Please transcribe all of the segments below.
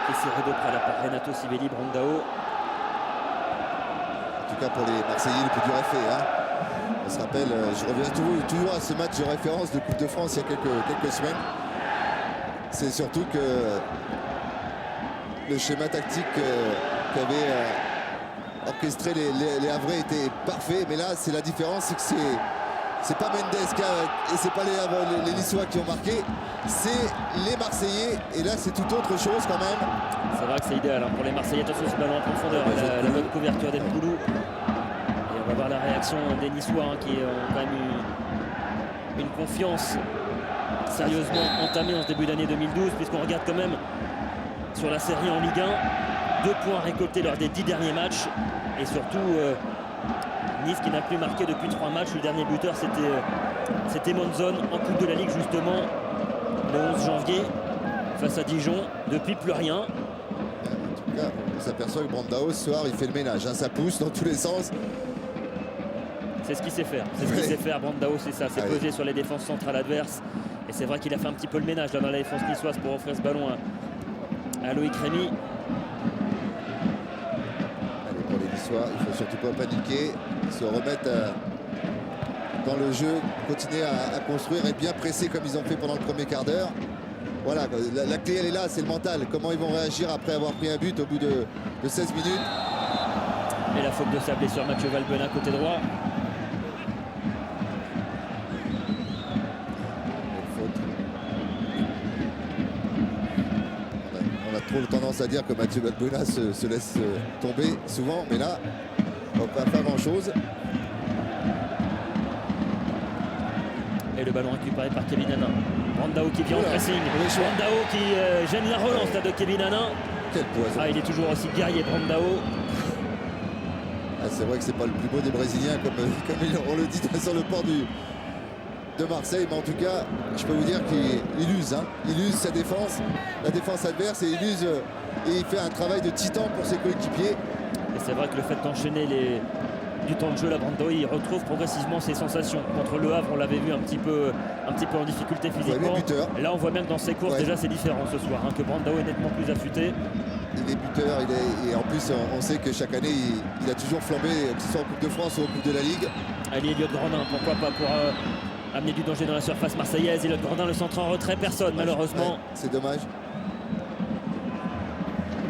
qui s'est redopé par Renato Sivelli, Brandao. En tout cas pour les Marseillais, le plus dur est fait. Hein. On se rappelle, je reviens toujours à ce match de référence de Coupe de France il y a quelques semaines. C'est surtout que le schéma tactique qu'avaient orchestré les Havrais était parfait. Mais là, c'est la différence, c'est que c'est pas Mendes et c'est pas les Niçois qui ont marqué, c'est les Marseillais. Et là, c'est tout autre chose quand même. C'est vrai que c'est idéal hein, pour les Marseillais. Attention, ce ballon en profondeur, la bonne couverture des Poulou. Et on va voir la réaction des Niçois hein, qui ont quand même eu une confiance sérieusement entamée en ce début d'année 2012, puisqu'on regarde quand même sur la série en Ligue 1, 2 points récoltés lors des 10 derniers matchs. Et surtout, Nice qui n'a plus marqué depuis 3 matchs. Le dernier buteur, c'était Monzon en Coupe de la Ligue, justement, le 11 janvier, face à Dijon. Depuis, plus rien. En tout cas, on s'aperçoit que Brandao, ce soir, il fait le ménage. Hein, ça pousse dans tous les sens. C'est ce qu'il sait faire. C'est ce qu'il sait faire, Brandao, c'est ça. C'est peser sur les défenses centrales adverses. Et c'est vrai qu'il a fait un petit peu le ménage là, dans la défense niçoise pour offrir ce ballon à Loïc Rémy. Allez, pour les Niçois, il ne faut surtout pas paniquer, se remettre dans le jeu, continuer à construire et bien presser comme ils ont fait pendant le premier quart d'heure. Voilà, la clé elle est là, c'est le mental. Comment ils vont réagir après avoir pris un but au bout de 16 minutes. Et la faute de Sablé sur Mathieu Valbuena côté droit. On a trop tendance à dire que Mathieu Valbuena se laisse tomber souvent, mais là, on ne va pas faire grand-chose. Et le ballon récupéré par Kevin Hanin. Brandao qui vient en pressing. Brandao qui gêne la relance là, de Kevin Hanin. Quel poison. Ah, il est toujours aussi guerrier, Brandao. Ah, c'est vrai que c'est pas le plus beau des Brésiliens, comme on le dit sur le port de Marseille, mais en tout cas, je peux vous dire qu'il use. Hein. Il use sa défense, la défense adverse, et il use et il fait un travail de titan pour ses coéquipiers. Et c'est vrai que le fait d'enchaîner du temps de jeu, la Brandao, il retrouve progressivement ses sensations. Contre Le Havre, on l'avait vu un petit peu en difficulté physiquement. Là, on voit bien que dans ses courses, déjà, c'est différent ce soir, hein, que Brandao est nettement plus affûté. Il est buteur, et en plus, on sait que chaque année, il a toujours flambé, que ce soit en Coupe de France ou en Coupe de la Ligue. Allez, Elliot Grandin, pourquoi pas, pour amener du danger dans la surface marseillaise. Elliot Grandin, le centre en retrait, personne, malheureusement. Ouais, c'est dommage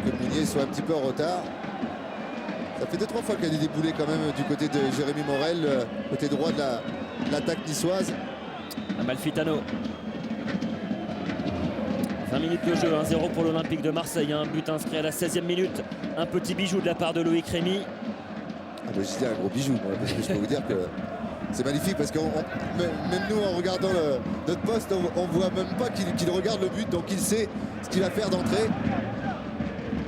que Mounier soit un petit peu en retard. Ça fait 2-3 fois qu'il y a des déboulés quand même du côté de Jérémy Morel, côté droit de l'attaque niçoise. Amalfitano. 20 minutes de jeu, 1-0 pour l'Olympique de Marseille. Un but inscrit à la 16e minute. Un petit bijou de la part de Loïc Rémy. Ah bah, je dis un gros bijou, moi, parce que je peux vous dire que c'est magnifique. Parce que même nous, en regardant notre poste, on voit même pas qu'il regarde le but. Donc il sait ce qu'il va faire d'entrée.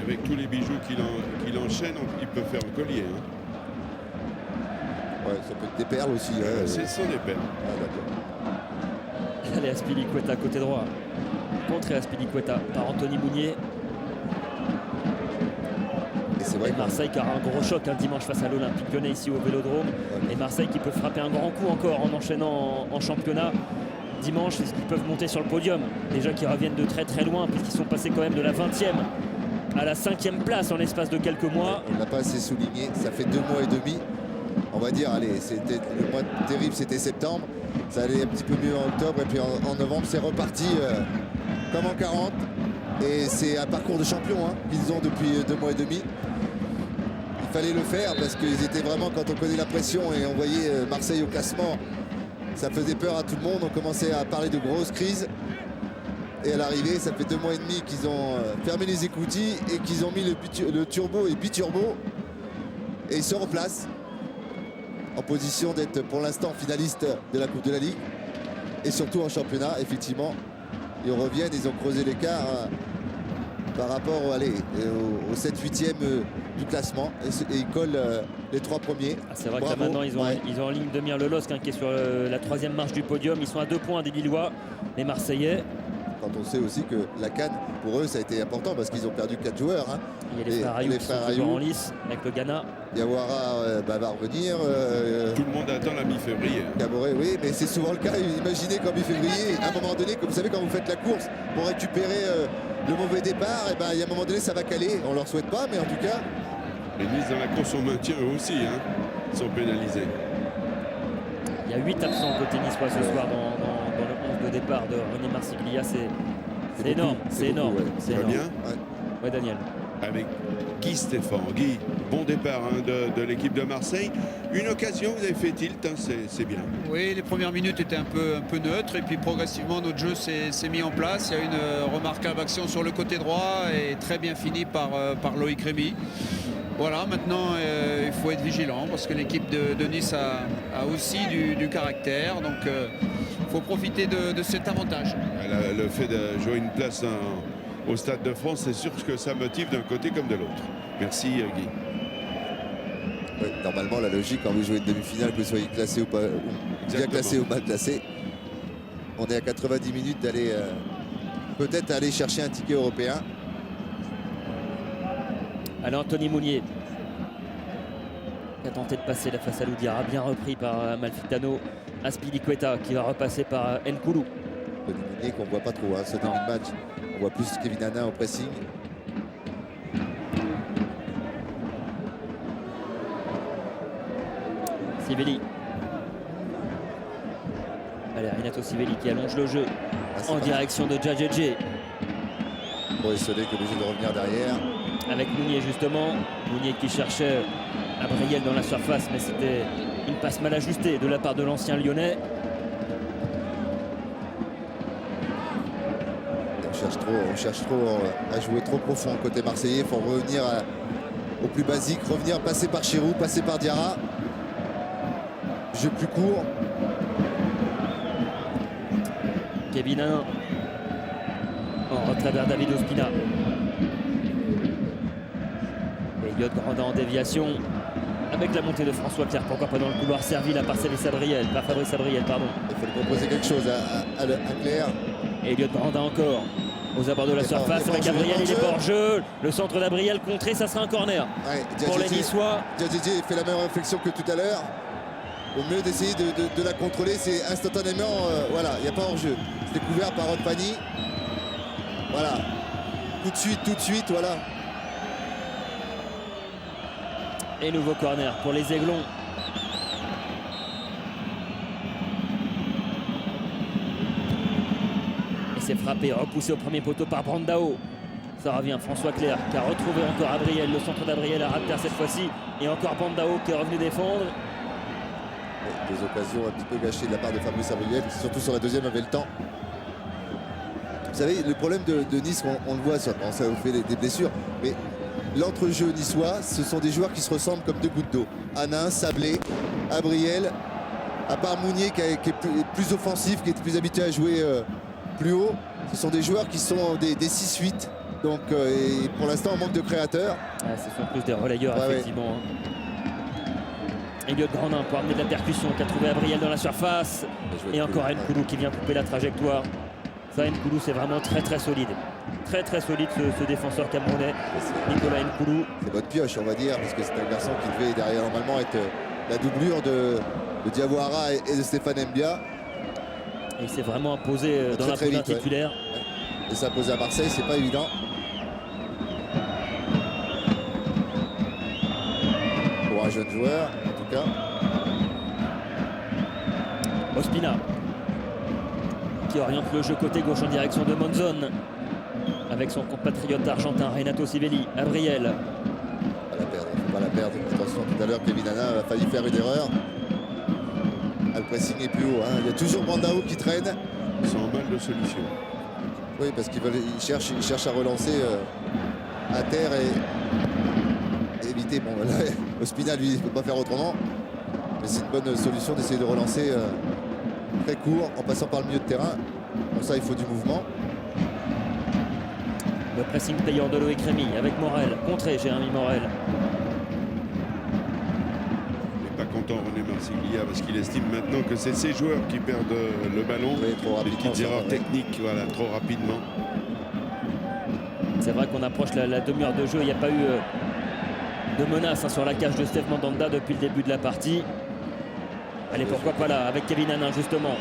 Avec tous les bijoux qu'il enchaîne, il peut faire un collier. Hein. Ouais, ça peut être des perles aussi. Ce sont des perles. Ah, d'accord. Allez, Azpilicueta côté droit. Contré Azpilicueta par Anthony Mounier. Et c'est vrai que Marseille qui aura un gros choc dimanche face à l'Olympique Lyonnais ici au Vélodrome. Ouais. Et Marseille qui peut frapper un grand coup encore en enchaînant en championnat. Dimanche, est-ce qu'ils peuvent monter sur le podium? Déjà qu'ils reviennent de très très loin, puisqu'ils sont passés quand même de la 20e à la 5e place en l'espace de quelques mois. On ne l'a pas assez souligné, ça fait 2 mois et demi. On va dire, allez, c'était le mois terrible, c'était septembre. Ça allait un petit peu mieux en octobre, et puis en novembre, c'est reparti comme en 40. Et c'est un parcours de champion hein, qu'ils ont depuis 2 mois et demi. Il fallait le faire parce qu'ils étaient vraiment, quand on connaît la pression et on voyait Marseille au classement, ça faisait peur à tout le monde. On commençait à parler de grosses crises. Et à l'arrivée, ça fait 2 mois et demi qu'ils ont fermé les écoutilles et qu'ils ont mis le turbo et biturbo. Et ils se replacent en position d'être pour l'instant finaliste de la Coupe de la Ligue. Et surtout en championnat, effectivement. Ils reviennent, ils ont creusé l'écart par rapport au 7-8e du classement. Et ils collent les 3 premiers. Ah, c'est vrai que là, maintenant, ils ont en ligne de mire le LOSC qui est sur la 3e marche du podium. Ils sont à 2 points des Lillois, les Marseillais. Quand on sait aussi que la CAN, pour eux, ça a été important parce qu'ils ont perdu 4 joueurs. Hein. Il y a les frères Ayou en lice avec le Ghana. Diawara va revenir. Tout le monde attend la mi-février. Caboret, oui, mais c'est souvent le cas. Imaginez qu'en mi-février, à un moment donné, comme vous savez, quand vous faites la course pour récupérer le mauvais départ, et ben, il y a un moment donné, ça va caler. On leur souhaite pas, mais en tout cas, Les Nice dans la course au maintien, eux aussi, hein, sont pénalisés. Il y a 8 absents côté niçois ce soir dans le 11 de départ de René Marsiglia. C'est énorme, beaucoup, c'est énorme. beaucoup, ouais. C'est Ça va énorme. bien Ouais, Daniel. avec Guy Stéphane. Guy, bon départ hein, de l'équipe de Marseille. Une occasion, vous avez fait tilt, hein, c'est bien. Oui, les premières minutes étaient un peu neutres et puis progressivement notre jeu s'est mis en place. Il y a une remarquable action sur le côté droit et très bien fini par Loïc Rémy. Voilà, maintenant il faut être vigilant parce que l'équipe de Nice a aussi du caractère, donc il faut profiter de cet avantage. Le fait de jouer une place au Stade de France, c'est sûr que ça motive d'un côté comme de l'autre. Merci Guy. ouais, normalement, la logique, quand vous jouez une demi-finale, que vous soyez classé ou pas, ou bien Exactement. classé ou mal classé, on est à 90 minutes d'aller peut-être aller chercher un ticket européen. Allez, Anthony Mounier qui a tenté de passer la face à Loudiara, bien repris par Amalfitano. Azpilicueta qui va repasser par Nkoulou. Tony Mounier qu'on ne voit pas trop, hein, ce début de match. On voit plus Kevin Hanna au pressing. Sivelli. Allez, Renato Sivelli qui allonge le jeu Ah, c'est en pas direction de Djadjedje. Bon, et Solé qui est obligé de revenir derrière. Avec Mounier justement. Mounier qui cherchait Gabriel dans la surface, mais c'était une passe mal ajustée de la part de l'ancien Lyonnais. On cherche trop à jouer trop profond côté marseillais. Il faut revenir au plus basique, revenir passer par Chirou, passer par Diarra. Jeu plus court. Kevin Hain en retrait vers David Ospina. Elliott Grandin en déviation avec la montée de François Clerc, pourquoi pas dans le couloir servi là par Fabrice Abriel, pardon. Il faut lui proposer quelque chose à Claire. Elliott Grandin encore aux abords de la Il est pas- surface il est pas avec hors jeu, Gabriel, il est hors pas hors jeu. Le centre d'Abriel contré, ça sera un corner Ouais, pour les Niçois. Djadjedje fait la même réflexion que tout à l'heure. Au mieux d'essayer de la contrôler, c'est instantanément, voilà, il n'y a pas hors-jeu. C'est couvert par Rodpani. Voilà. Tout de suite, voilà. Et nouveau corner pour les Aiglons. Et c'est frappé, repoussé au premier poteau par Brandao. Ça revient, François Clerc qui a retrouvé encore Abriel, le centre d'Abriel à Rapter cette fois-ci. Et encore Brandao qui est revenu défendre. Des occasions un petit peu gâchées de la part de Fabrice Abriel, surtout sur la deuxième, avait le temps. Vous savez, le problème de Nice, on le voit, ça vous fait des blessures, mais l'entrejeu niçois, ce sont des joueurs qui se ressemblent comme deux gouttes d'eau. Hanin, Sablé, Abriel, à part Mounier qui est plus offensif, qui est plus habitué à jouer plus haut. Ce sont des joueurs qui sont des 6-8. Donc et pour l'instant, on manque de créateurs. Ah, ce sont plus des relayeurs, Ouais, effectivement. Elliott Grandin pour amener de la percussion qui a trouvé Abriel dans la surface. Et encore Nkoulou qui vient couper la trajectoire. Ça, Nkoulou, c'est vraiment très solide. Très solide ce défenseur camerounais, Nicolas Nkoulou. C'est bonne pioche, on va dire, parce que c'est un garçon qui devait derrière normalement être la doublure de Diawara et de Stéphane Mbia. Et il s'est vraiment imposé dans la très première vite, ouais. titulaire. Et s'imposer à Marseille, c'est pas évident. Pour un jeune joueur, en tout cas. Ospina qui oriente le jeu côté gauche en direction de Monzon avec son compatriote argentin Renato Sivelli. Abriel. Faut pas la perdre. Attention, tout à l'heure, Kevin Hanna a failli faire une erreur. Ah, le pressing est plus haut. Hein. Il y a toujours Brandao qui traîne. Ils sont en mal de solution. Oui, parce qu'il cherche à relancer à terre et éviter. Bon, là, Ospina, lui, il ne peut pas faire autrement. Mais c'est une bonne solution d'essayer de relancer très court en passant par le milieu de terrain. Pour ça, il faut du mouvement. Le pressing payant de Loïc Rémy avec Morel. Contré Jérémy Morel. Il n'est pas content René Marsiglia parce qu'il estime maintenant que c'est ses joueurs qui perdent le ballon. Oui, trop Des rapidement, petites ça, erreurs ouais. techniques, voilà, trop rapidement. C'est vrai qu'on approche la demi-heure de jeu. Il n'y a pas eu de menace sur la cage de Steve Mandanda depuis le début de la partie. Allez, pourquoi pas là, avec Kevin Hanin justement.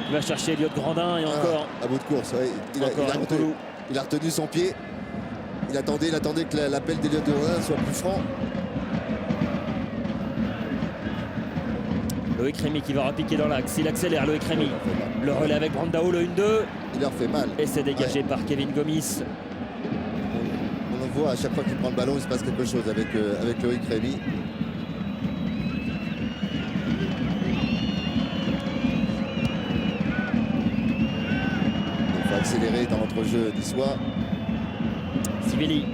Il va chercher Elliott Grandin et encore. À bout de course, ouais. Il a Il a retenu son pied. Il attendait que l'appel d'Eliott de Rodin soit plus franc. Loïc Rémy qui va repiquer dans l'axe. Il accélère, Loïc Rémy. Le relais avec Brandao, le 1-2. Il leur fait mal. Et c'est dégagé par Kevin Gomis. On le voit à chaque fois qu'il prend le ballon, il se passe quelque chose avec Loïc Rémy. Il faut accélérer dans l'entrejeu niçois. Sivelli.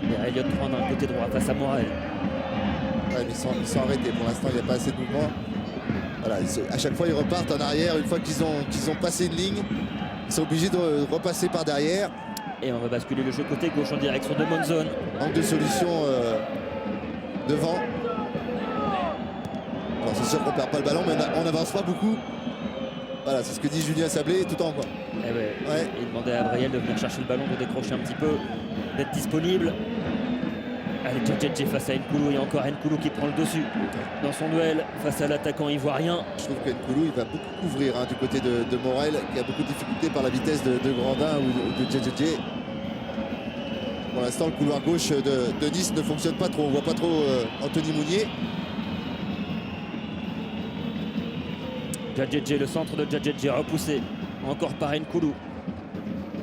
Et Elliott prend d'un côté droit face à Morel. Ouais, mais ils sont arrêtés. Pour l'instant, il n'y a pas assez de mouvement. Voilà, à chaque fois, ils repartent en arrière. Une fois qu'ils ont passé une ligne, ils sont obligés de repasser par derrière. Et on va basculer le jeu côté gauche en direction de Monzon. Manque de solution devant. Alors c'est sûr qu'on perd pas le ballon, mais on n'avance pas beaucoup. Voilà, c'est ce que dit Julien Sablé tout en quoi. Eh ouais. Ouais. Il demandait à Briel de venir chercher le ballon, de décrocher un petit peu, d'être disponible. Allez, Djadjedje face à Nkoulou, et encore Nkoulou qui prend le dessus dans son duel face à l'attaquant ivoirien. Je trouve que Nkoulou il va beaucoup couvrir du côté de Morel, qui a beaucoup de difficultés par la vitesse de Grandin ou de Djadjedje. Pour l'instant, le couloir gauche de Nice ne fonctionne pas trop. On voit pas trop Anthony Mounier. Djadjedje, le centre de Djadjedje repoussé encore par Nkoulou.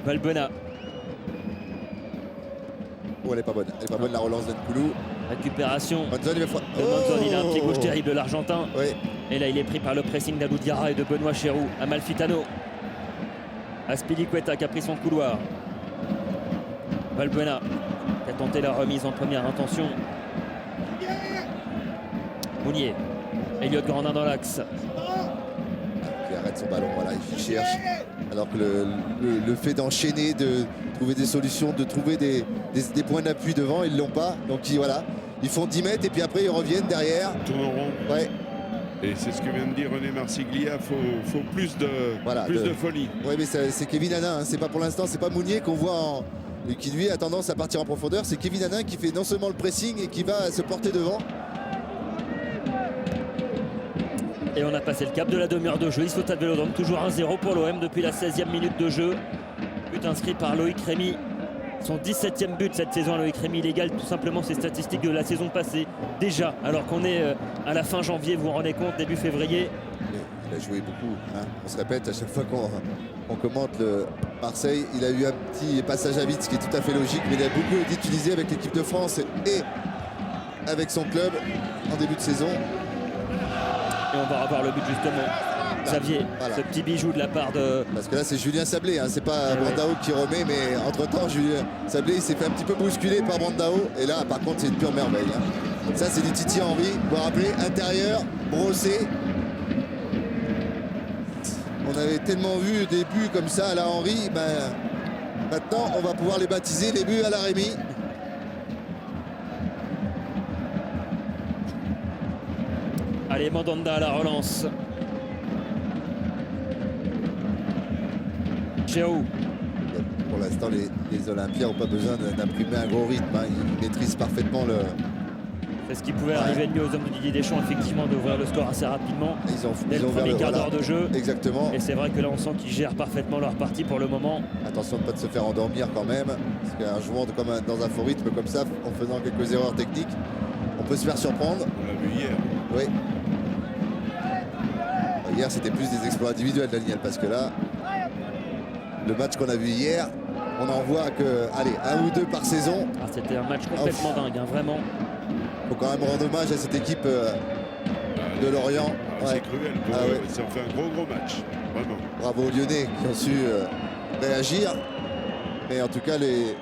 Valbuena. Oh, elle est pas bonne. Elle est pas bonne la relance d'Nkoulou. Récupération Monzon, il va de Monzon. Il a un pied gauche terrible de l'Argentin. Oui. Et là, il est pris par le pressing d'Alou Diarra et de Benoît Cherou. Amalfitano. Aspilicueta qui a pris son couloir. Valbuena qui a tenté la remise en première intention. Mounier. Elliott Grandin dans l'axe. Qui arrête son ballon, voilà, il cherche. Alors que le fait d'enchaîner, de trouver des solutions, de trouver des points d'appui devant, ils ne l'ont pas. Donc voilà, ils font 10 mètres et puis après ils reviennent derrière. Tourne en rond. Ouais. Et c'est ce que vient de dire René Marsiglia, faut plus de folie. Oui, mais c'est Kevin Hanin, hein. C'est pas pour l'instant, c'est pas Mounier qu'on voit et qui lui a tendance à partir en profondeur. C'est Kevin Hanin qui fait non seulement le pressing et qui va se porter devant. Et on a passé le cap de la demi-heure de jeu. Il saute à Vélodrome, toujours 1-0 pour l'OM depuis la 16e minute de jeu. But inscrit par Loïc Rémy. Son 17e but cette saison à Loïc Rémy. Il égale tout simplement ses statistiques de la saison passée. Déjà, alors qu'on est à la fin janvier, vous vous rendez compte, début février. Il a joué beaucoup, hein. On se répète à chaque fois qu'on commente le Marseille. Il a eu un petit passage à vide, ce qui est tout à fait logique, mais il a beaucoup été utilisé avec l'équipe de France et avec son club en début de saison. Et on va revoir le but justement. Xavier, voilà. Ce petit bijou de la part de... Parce que là c'est Julien Sablé, hein. C'est pas Brandao qui remet, mais entre-temps Julien Sablé il s'est fait un petit peu bousculer par Brandao. Et là par contre c'est une pure merveille, hein. Ça c'est du Titi Henry, vous vous rappelez, intérieur, brossé. On avait tellement vu des buts comme ça à la Henry, maintenant on va pouvoir les baptiser les buts à la Rémy. Allez, Mandanda à la relance. Cherou. Pour l'instant, les Olympiens n'ont pas besoin d'imprimer un gros rythme, hein. Ils maîtrisent parfaitement le... C'est ce qui pouvait arriver de mieux aux hommes de Didier Deschamps, effectivement, d'ouvrir le score assez rapidement. Dès le premier quart d'heure de jeu. Exactement. Et c'est vrai que là, on sent qu'ils gèrent parfaitement leur partie pour le moment. Attention de ne pas se faire endormir quand même. Parce qu'un joueur dans un faux rythme comme ça, en faisant quelques erreurs techniques, on peut se faire surprendre. On l'a vu hier. Oui. Hier, c'était plus des exploits individuels, Daniel, parce que là, le match qu'on a vu hier, on en voit que, allez, 1 ou 2 par saison. Ah, c'était un match complètement dingue, hein, vraiment. Il faut quand même rendre hommage à cette équipe de Lorient. C'est cruel pour eux. Ça en fait un gros match, vraiment. Bravo aux Lyonnais qui ont su réagir. Mais en tout cas, les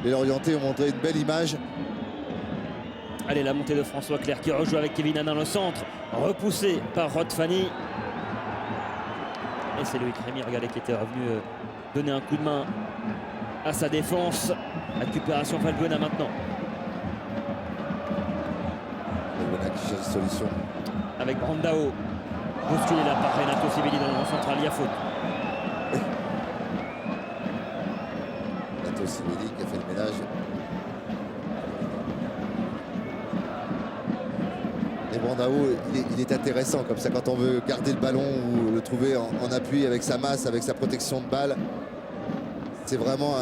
Lorientais ont montré une belle image. Allez, la montée de François Clerc qui rejoue avec Kevin Hanin au centre, repoussé par Rod Fanny. Et c'est Loïc Rémy, regardez, qui était revenu donner un coup de main à sa défense. Récupération Valbuena maintenant. Valbuena qui cherche une solution. Avec Brandao. Bousculé là par Renato Sivelli dans le rond central, il y a faute. Renato Sivelli qui a fait le ménage. Et Landao, il est intéressant comme ça quand on veut garder le ballon ou le trouver en appui avec sa masse, avec sa protection de balle. C'est vraiment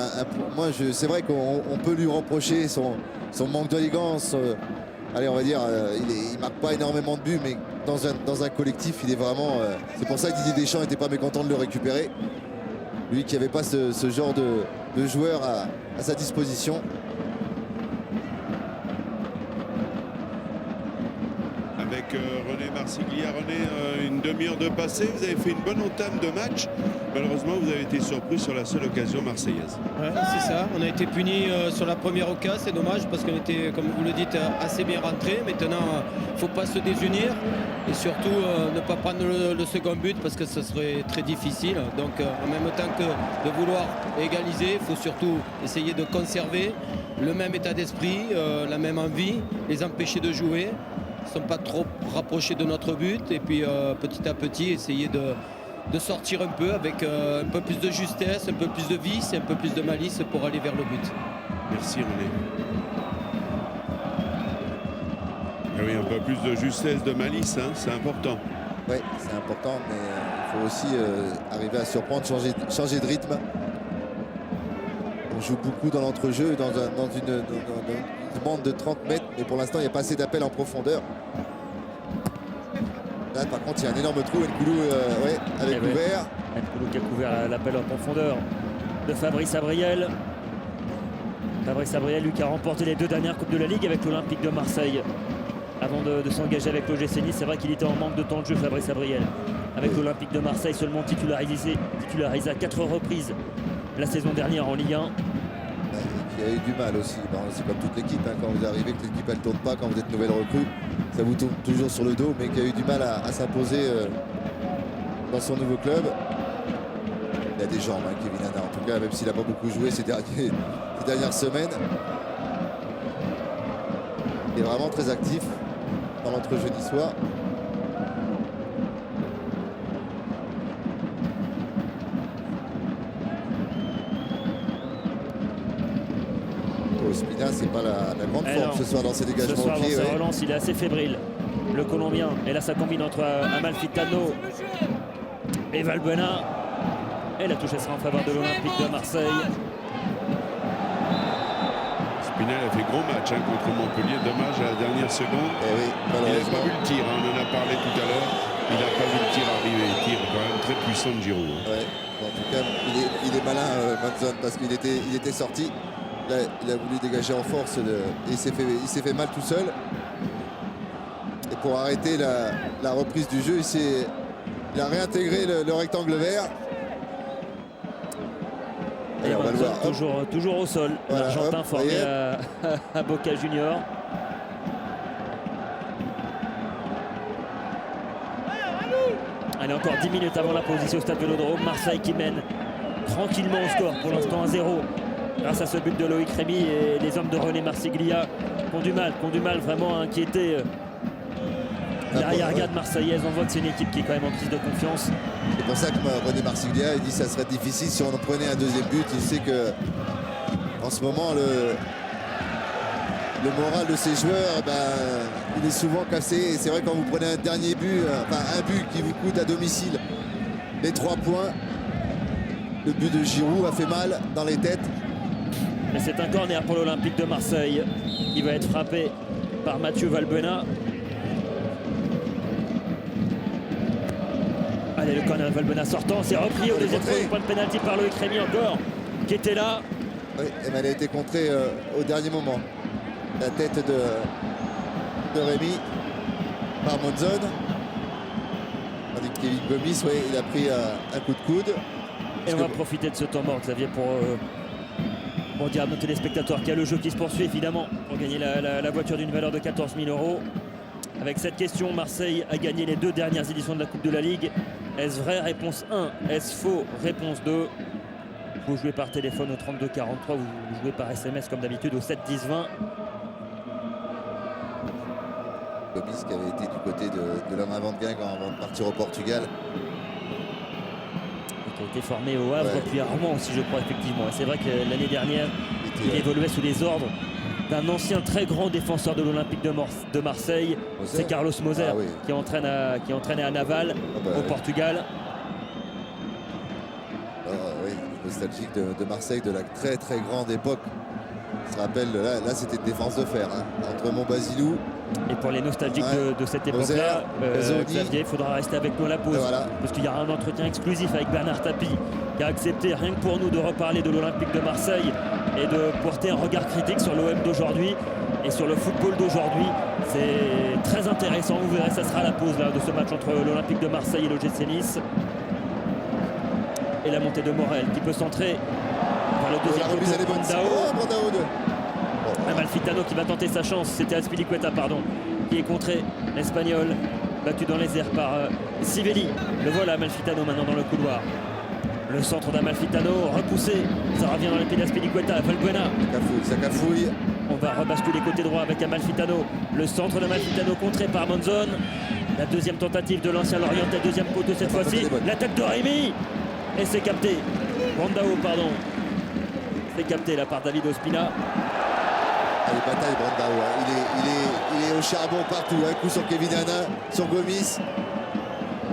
c'est vrai qu'on peut lui reprocher son manque d'élégance. Allez, on va dire, il marque pas énormément de buts, mais dans un collectif, il est vraiment. C'est pour ça que Didier Deschamps n'était pas mécontent de le récupérer. Lui qui n'avait pas ce genre de joueur à sa disposition. Avec René Marsiglia. René, une demi-heure de passé, vous avez fait une bonne entame de match. Malheureusement, vous avez été surpris sur la seule occasion marseillaise. Ouais, c'est ça, on a été punis sur la première occasion, c'est dommage parce qu'on était, comme vous le dites, assez bien rentré. Maintenant, il ne faut pas se désunir et surtout ne pas prendre le second but parce que ce serait très difficile. Donc en même temps que de vouloir égaliser, il faut surtout essayer de conserver le même état d'esprit, la même envie, les empêcher de jouer. Ils ne sont pas trop rapprochés de notre but et puis petit à petit essayer de sortir un peu avec un peu plus de justesse, un peu plus de vice et un peu plus de malice pour aller vers le but. Merci René. Ah oui, un peu plus de justesse, de malice, hein, c'est important. Oui, c'est important, mais il faut aussi arriver à surprendre, changer de rythme. On joue beaucoup dans l'entrejeu, dans une bande de 30 mètres, mais pour l'instant, il n'y a pas assez d'appel en profondeur. Là, par contre, il y a un énorme trou. Nkoulou avec couvert. Nkoulou qui a couvert l'appel en profondeur de Fabrice Abriel. Fabrice Abriel, lui qui a remporté les 2 dernières Coupes de la Ligue avec l'Olympique de Marseille. Avant de s'engager avec l'OGC Nice, c'est vrai qu'il était en manque de temps de jeu, Fabrice Abriel. Avec l'Olympique de Marseille, seulement titularisé à 4 reprises la saison dernière en Ligue 1. Qui a eu du mal aussi. Bon, c'est comme toute l'équipe, hein, quand vous arrivez, que l'équipe elle tourne pas, quand vous êtes nouvelle recrue, ça vous tourne toujours sur le dos, mais qui a eu du mal à s'imposer dans son nouveau club. Il a des jambes, hein, Kevin Hanna, en tout cas, même s'il n'a pas beaucoup joué ces dernières semaines. Il est vraiment très actif dans l'entrejeu niçois. Ospina, c'est pas la grande forme ce soir dans ses dégagements ce soir, au pied. Dans sa relance, il est assez fébrile, le Colombien. Et là, ça combine entre Amalfitano et Valbuena. Et la touche sera en faveur de l'Olympique de Marseille. Spinel a fait gros match contre Montpellier. Dommage à la dernière seconde. Oui, il n'a pas vu le tir, on en a parlé tout à l'heure. Il n'a pas vu le tir arriver. Le tir quand même très puissant de Giroud. Ouais. En tout cas, il est malin, Manson, parce qu'il était sorti. Là, il a voulu dégager en force et il s'est fait mal tout seul. Et pour arrêter la reprise du jeu, il a réintégré le rectangle vert. Et on va le voir. Toujours au sol. Voilà, l'Argentin formé à Boca Junior. Allez, encore 10 minutes avant la pause ici au stade Vélodrome. Marseille qui mène tranquillement au score pour l'instant 1-0. Grâce à ce but de Loïc Rémy et les hommes de René Marsiglia qui ont du mal vraiment à inquiéter l'arrière-garde marseillaise. On voit que c'est une équipe qui est quand même en crise de confiance. C'est pour ça que René Marsiglia il dit que ça serait difficile si on en prenait un deuxième but. Il sait que en ce moment le moral de ces joueurs il est souvent cassé. Et c'est vrai quand vous prenez un dernier but, un but qui vous coûte à domicile les 3 points. Le but de Giroud a fait mal dans les têtes. Mais c'est un corner pour l'Olympique de Marseille qui va être frappé par Mathieu Valbuena. Allez, le corner de Valbuena sortant, c'est repris au deuxième point de pénalty par Loïc Rémy encore, qui était là. Oui, elle a été contrée au dernier moment. La tête de Rémy par Monzon. Tandis que Kevin Gomis, il a pris un coup de coude. Et on va profiter de ce temps mort, Xavier, pour dire à nos téléspectateurs qu'il y a le jeu qui se poursuit évidemment pour gagner la voiture d'une valeur de 14 000 €. Avec cette question, Marseille a gagné les 2 dernières éditions de la Coupe de la Ligue. Est-ce vrai? Réponse 1. Est-ce faux? Réponse 2. Vous jouez par téléphone au 32 43, vous jouez par SMS comme d'habitude au 7 10 20. Gomis qui avait été du côté de l'homme avant de Guingamp avant de partir au Portugal. Qui a été formé au Havre, puis à Rouen aussi, je crois, effectivement. C'est vrai que l'année dernière, il évoluait sous les ordres d'un ancien très grand défenseur de l'Olympique de Marseille. Moser. C'est Carlos Moser Ah oui. qui entraînait à Naval bah au ouais. Portugal. Oui, nostalgique de Marseille de la très très grande époque. On se rappelle, là c'était une défense de fer hein, entre Montbasilou. Et pour les nostalgiques Ouais. de cette Moser, époque-là, Gazzoni. Xavier, il faudra rester avec nous à la pause. Et voilà. Parce qu'il y aura un entretien exclusif avec Bernard Tapie qui a accepté, rien que pour nous, de reparler de l'Olympique de Marseille et de porter un regard critique sur l'OM d'aujourd'hui et sur le football d'aujourd'hui. C'est très intéressant, vous verrez, ça sera la pause là, de ce match entre l'Olympique de Marseille et l'OGC Nice. Et la montée de Morel qui peut centrer vers le La deuxième remise elle est poteau. bonne. Brandao. Oh, Brandao de... Amalfitano qui va tenter sa chance, c'était Azpilicueta pardon, qui est contré, l'Espagnol, battu dans les airs par Sivelli. Le voilà Amalfitano maintenant dans le couloir. Le centre d'Amalfitano, repoussé, ça revient dans les pieds d'Azpilicueta, Valbuena. Ça cafouille. On va rebasculer côté droit avec Amalfitano. Le centre d'Amalfitano contré par Monzon. La deuxième tentative de l'ancien Lorientais, deuxième poteau cette La fois-ci. est bonne. L'attaque de Rémi. Et c'est capté. Brandao, pardon. C'est capté là par David Ospina. Allez, bataille Brandao. Hein. Il est au charbon partout. Un coup sur Kevin Hanna, sur Gomis.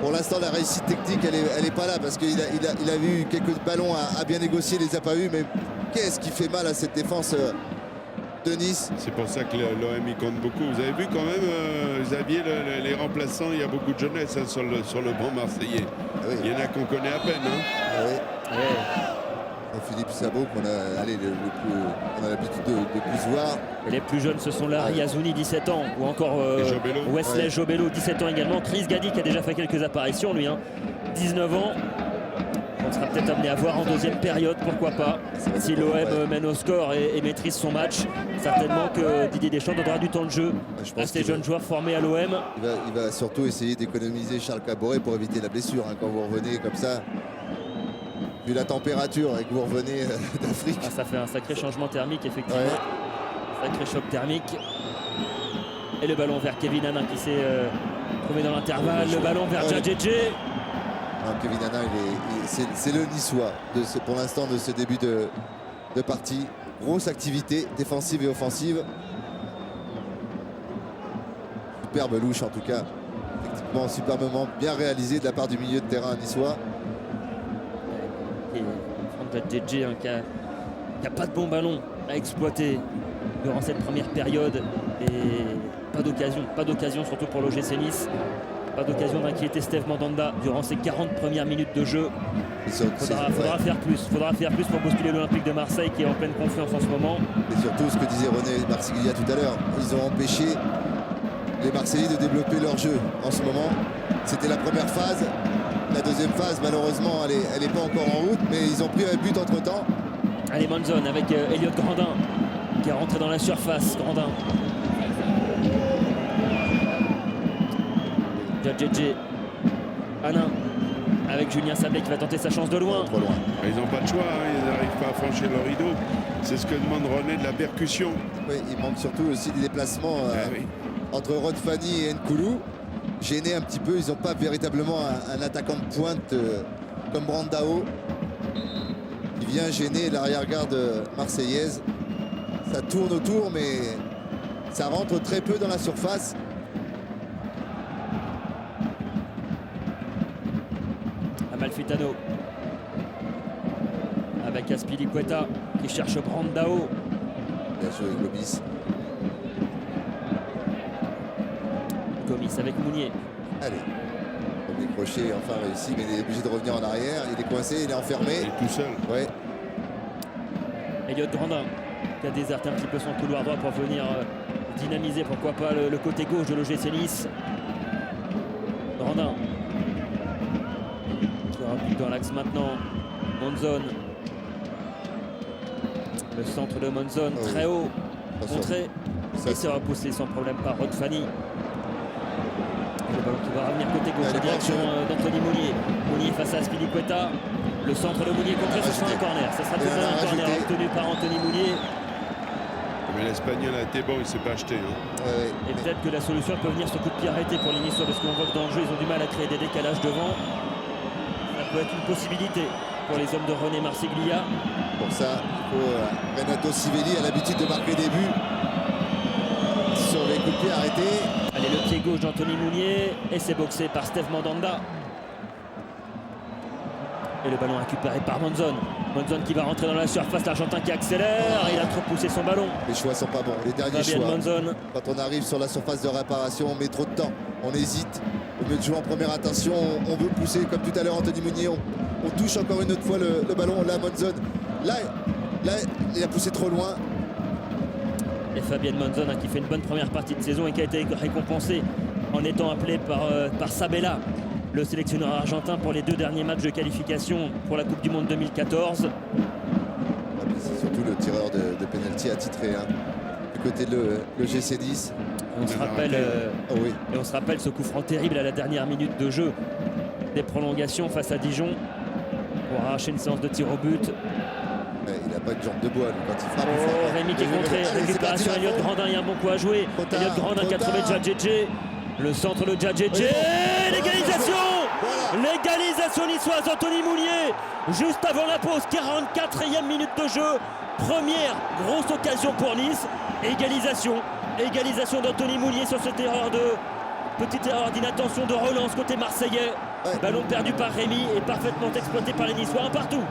Pour l'instant, la réussite technique, elle est pas là parce qu'il a eu quelques ballons à bien négocier, il les a pas eu. Mais qu'est-ce qui fait mal à cette défense de Nice? C'est pour ça que l'OM y compte beaucoup. Vous avez vu quand même, Xavier, les remplaçants, il y a beaucoup de jeunesse hein, sur le banc marseillais. Ah oui. Il y en a qu'on connaît à peine. Hein. Ah oui. Ouais. Philippe Sabot qu'on a l'habitude de plus voir. Et les plus jeunes, ce sont Larry Azouni, 17 ans, ou encore Et Jobello. Wesley Ouais. Jobello, 17 ans également. Chris Gadi qui a déjà fait quelques apparitions, lui, hein, 19 ans. On sera peut-être amené à voir en deuxième période, pourquoi pas. Ça va Si dépendre, l'OM ouais. mène au score et maîtrise son match, certainement que Didier Deschamps donnera du temps de jeu Je à pense ces qu'il jeunes joueurs formés à l'OM. il va surtout essayer d'économiser Charles Caboret pour éviter la blessure. Hein, quand vous revenez comme ça, vu la température et que vous revenez d'Afrique. Ah, ça fait un sacré changement thermique, effectivement. Ouais. Sacré choc thermique. Et le ballon vers Kevin Hanin qui s'est trouvé dans l'intervalle. Le ballon vers Ouais. Djadjedje. Non, Kevin Hanna, c'est le Niçois pour l'instant de ce début de partie. Grosse activité défensive et offensive. Superbe louche en tout cas. Effectivement, superbement bien réalisé de la part du milieu de terrain niçois. Et Franck Djadjedje hein, qui a pas de bon ballon à exploiter durant cette première période. Et pas d'occasion surtout pour l'OGC Nice. Pas d'occasion d'inquiéter Steve Mandanda durant ces 40 premières minutes de jeu. Et Faudra faire plus. Faudra faire plus pour bousculer l'Olympique de Marseille qui est en pleine confiance en ce moment. Et surtout ce que disait René Marsiglia tout à l'heure, ils ont empêché les Marseillais de développer leur jeu en ce moment. C'était la première phase. La deuxième phase, malheureusement, elle n'est pas encore en route, mais ils ont pris un but entre temps. Allez, Monzon avec Elliot Grandin qui est rentré dans la surface. Grandin. Djadjedje. Hanin avec Julien Sablé qui va tenter sa chance de loin. Trop loin. Ils n'ont pas de choix, hein, ils n'arrivent pas à franchir le rideau. C'est ce que demande René de la percussion. Oui, il manque surtout aussi des déplacements Ah oui. entre Rod Fanny et Nkoulou. Gênés un petit peu, ils n'ont pas véritablement un attaquant de pointe comme Brandao qui vient gêner l'arrière-garde marseillaise. Ça tourne autour, mais ça rentre très peu dans la surface. Amalfitano avec Azpilicueta qui cherche Brandao. Bien joué, Gomis. Gomis avec Mounier. Allez. Premier crochet, enfin réussi, mais il est obligé de revenir en arrière. Il est coincé, il est Il enfermé. est tout seul. Ouais. Elliot Grandin qui a déserté un petit peu son couloir droit pour venir dynamiser, pourquoi pas, le côté gauche de l'OGC Nice. Grandin qui rapide dans l'axe maintenant. Monzon. Le centre de Monzon, Oh. très haut, Attention. contré. Ça, Et c'est repoussé sans problème par Rod Fanny. Le ballon qui va revenir côté gauche, Elle la est direction bonne, d'Anthony Mounier. Mounier face à Azpilicueta. Le centre de Mounier contré, ce sera un corner. Ça sera tout de Et même on a un corner rajouté. obtenu par Anthony Mounier. Mais l'Espagnol a été bon, il ne s'est pas acheté. Hein. Ouais, Et peut-être que la solution peut venir ce coup de pied arrêté pour les Niçois, parce qu'on voit que dans le jeu, ils ont du mal à créer des décalages devant. Ça peut être une possibilité. pour les hommes de René Marsiglia. Pour ça, il faut, Renato Sivelli a l'habitude de marquer des buts sur les coups de pied arrêtés. Allez, le pied gauche d'Anthony Mounier et c'est boxé par Steve Mandanda. Et le ballon récupéré par Monzon. Monzon qui va rentrer dans la surface, l'Argentin qui accélère. Il a trop poussé son ballon. Les choix sont pas bons. Les derniers Fabian choix. Monzon. Quand on arrive sur la surface de réparation, on met trop de temps. On hésite. Au lieu de jouer en première intention, on veut pousser. Comme tout à l'heure, Anthony Mounier, on touche encore une autre fois le ballon. Là, Monzon. Là, il a poussé trop loin. Et Fabian Monzon qui fait une bonne première partie de saison et qui a été récompensé en étant appelé par Sabella, le sélectionneur argentin, pour les 2 derniers matchs de qualification pour la Coupe du Monde 2014. C'est surtout le tireur de pénalty attitré du côté de le GC10. On se rappelle, Oh oui. et on se rappelle ce coup franc terrible à la dernière minute de jeu des prolongations face à Dijon pour arracher une séance de tir au but. Mais il n'a pas une jambe de bois lui, quand il frappe. Oh, il frappe. Rémi qui est contré, Allez, c'est récupération, parti, Elliot Lafont. Grandin, il y a un bon coup à jouer. Trop tard, Elliot Grandin qui a trop trouvé tard. Djadjedje. Le centre de Djadjedje. Oui. L'égalisation. Voilà. L'égalisation niçoise, Anthony Mounier. Juste avant la pause, 44e minute de jeu. Première grosse occasion pour Nice. Égalisation. Égalisation d'Anthony Mounier sur cette petite erreur d'inattention de relance côté marseillais. Ouais. Ballon perdu par Rémi et parfaitement exploité par les Niçois. Un partout.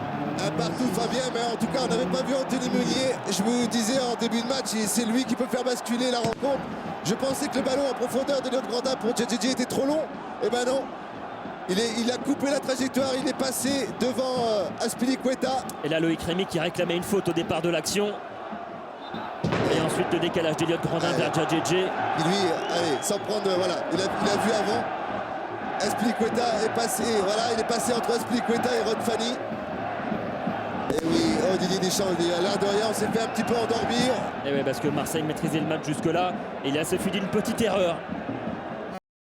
Un partout Fabien, mais en tout cas on n'avait pas vu Anthony Meunier. Je vous disais en début de match, c'est lui qui peut faire basculer la rencontre. Je pensais que le ballon en profondeur de notre Grandin pour Djadjedje était trop long. Et ben non, il a coupé la trajectoire, il est passé devant Azpilicueta. Et là Loïc Rémy qui réclamait une faute au départ de l'action. Et ensuite le décalage d'Eliott Grandin vers Djadjedje. Qui lui, allez, sans prendre, voilà, il a vu avant. Azpilicueta est passé, voilà, il est passé entre Azpilicueta et Ron Fanny. Et oui, oh Didier Deschamps, il dit, à l'air de rien, on s'est fait un petit peu endormir. Et oui, parce que Marseille maîtrisait le match jusque-là. Et là, ça fut d'une petite erreur